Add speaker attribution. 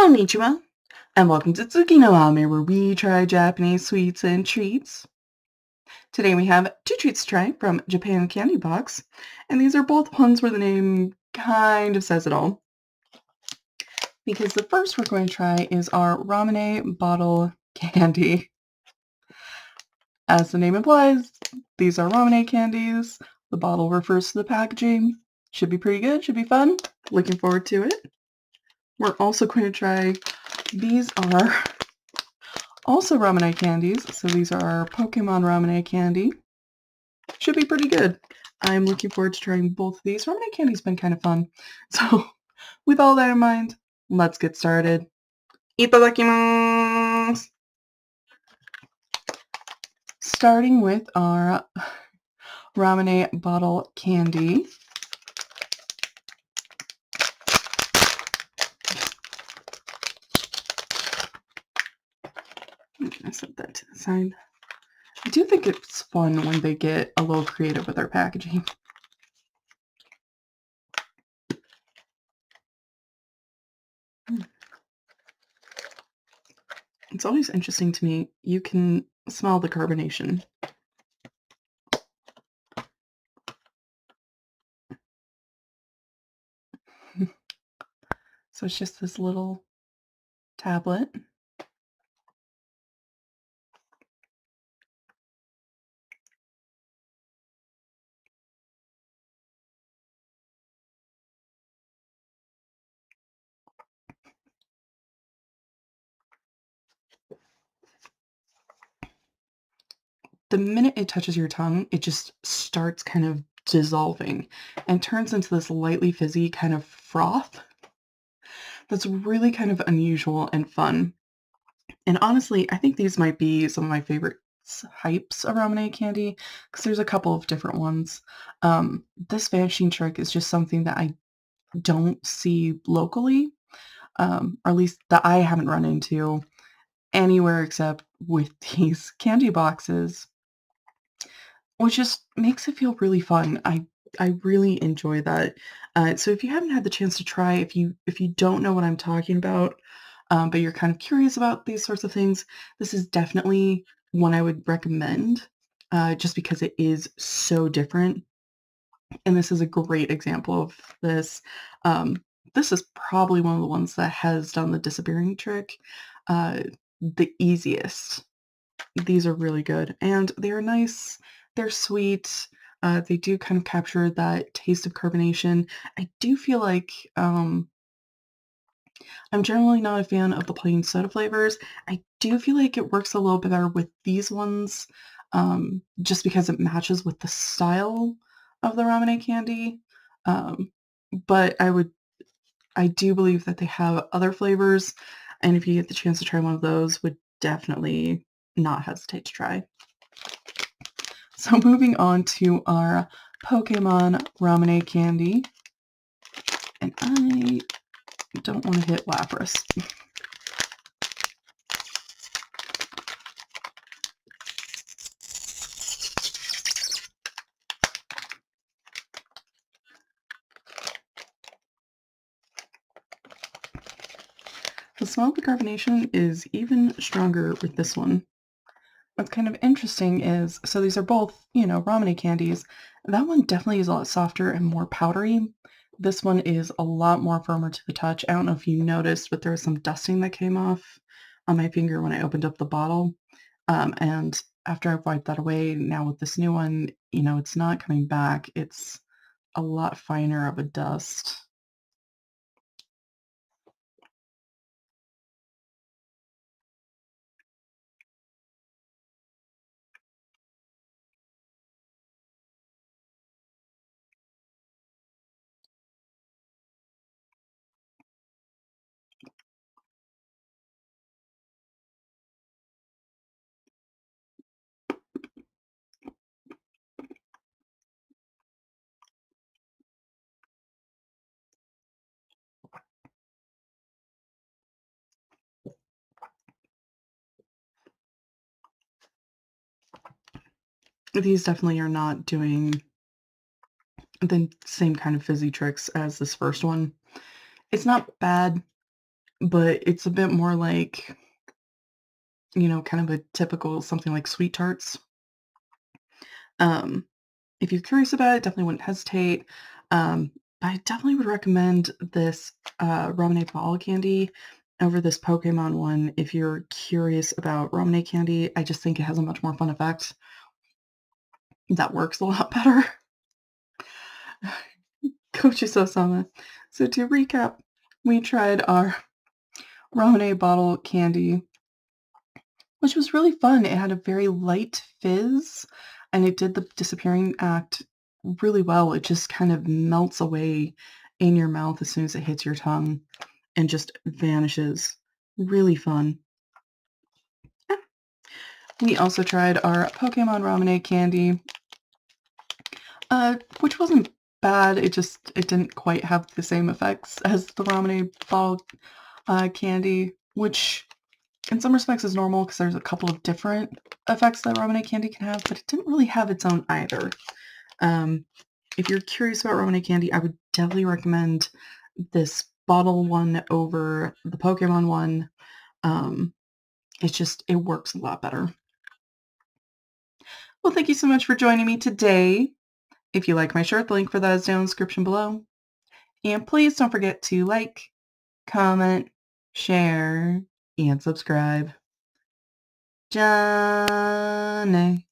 Speaker 1: Konnichiwa, and welcome to Tsuki no Ame, where we try Japanese sweets and treats. Today we have two treats to try from Japan Candy Box, and these are both ones where the name kind of says it all. Because the first we're going to try is our Ramune bottle candy. As the name implies, these are Ramune candies. The bottle refers to the packaging. Should be pretty good, should be fun. Looking forward to it. We're also going to try, these are also Ramune candies, so these are our Pokemon Ramune candy. Should be pretty good. I'm looking forward to trying both of these. Ramune candy's been kind of fun. So, with all that in mind, let's get started. Itadakimasu! Starting with our Ramune bottle candy. I'm gonna set that to the side. I do think it's fun when they get a little creative with their packaging. It's always interesting to me. You can smell the carbonation. So it's just this little tablet. The minute it touches your tongue, it just starts kind of dissolving and turns into this lightly fizzy kind of froth that's really kind of unusual and fun. And honestly, I think these might be some of my favorite types of Ramune candy because there's a couple of different ones. This vanishing trick is just something that I don't see locally, or at least that I haven't run into anywhere except with these candy boxes, which just makes it feel really fun. I really enjoy that. So if you haven't had the chance to try, if you don't know what I'm talking about, but you're kind of curious about these sorts of things, this is definitely one I would recommend, just because it is so different. And this is a great example of this. This is probably one of the ones that has done the disappearing trick the easiest. These are really good, and they're nice, they're sweet, they do kind of capture that taste of carbonation. I do feel like, I'm generally not a fan of the plain soda flavors. I do feel like it works a little bit better with these ones, just because it matches with the style of the Ramune candy, but I do believe that they have other flavors, and if you get the chance to try one of those, would definitely not hesitate to try. So moving on to our Pokemon Ramune candy. And I don't want to hit Lapras. The smell of the carbonation is even stronger with this one. What's kind of interesting is, so these are both, Ramune candies. That one definitely is a lot softer and more powdery. This one is a lot more firmer to the touch. I don't know if you noticed, but there was some dusting that came off on my finger when I opened up the bottle. And after I've wiped that away, now with this new one, it's not coming back. It's a lot finer of a dust. These definitely are not doing the same kind of fizzy tricks as this first one. It's not bad. but it's a bit more like, kind of a typical something like sweet tarts. Um, if you're curious about it, definitely wouldn't hesitate. Um, I definitely would recommend this Ramune ball candy over this Pokemon one if you're curious about Ramune candy. I just think it has a much more fun effect that works a lot better. Coach Osama. So to recap, we tried our Ramune bottle candy, which was really fun. It had a very light fizz, and it did the disappearing act really well. It just kind of melts away in your mouth as soon as it hits your tongue and just vanishes. Really fun. Yeah. We also tried our Pokemon Ramune candy, which wasn't bad. It didn't quite have the same effects as the Ramune bottle candy, which in some respects is normal because there's a couple of different effects that Ramune candy can have, but it didn't really have its own either. Um, if you're curious about Ramune candy, I would definitely recommend this bottle one over the Pokemon one. Um, it works a lot better. Well, thank you so much for joining me today. If you like my shirt, the link for that is down in the description below. And please don't forget to like, comment, share, and subscribe. Johnny.